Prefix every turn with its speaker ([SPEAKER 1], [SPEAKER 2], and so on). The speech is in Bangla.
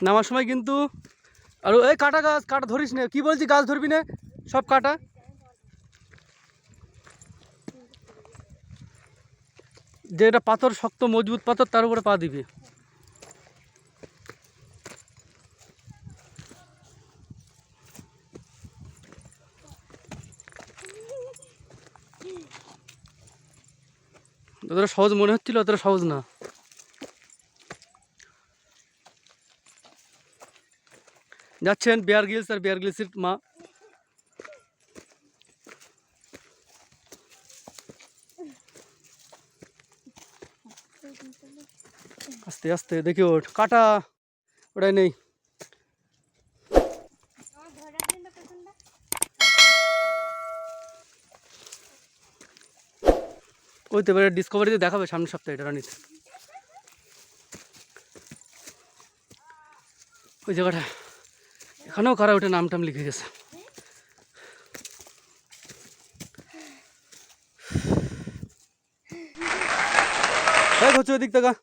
[SPEAKER 1] নামার সময় কিন্তু আর এই কাটা গাছ কাটা ধরিস না, কি বলছি গাছ ধরবি না, সব কাটা। যে এটা পাথর শক্ত মজবুত পাথর, তার উপরে পা দিবি। অতটা সহজ মনে হচ্ছিল, অতটা সহজ না। যাচ্ছেন বেয়ার গ্রিলস আর বেয়ার গ্রিলসের মা। আস্তে আস্তে দেখি ওঠ, কাটা ওটাই নেই। ওই তো এবারে ডিসকভারিতে দেখাবে সামনের সপ্তাহে এটা রানিতে। ওই জায়গাটা এখানেও কারা ওটা নাম টাম লিখে গেছে। হচ্ছে ওই দিক থেকে।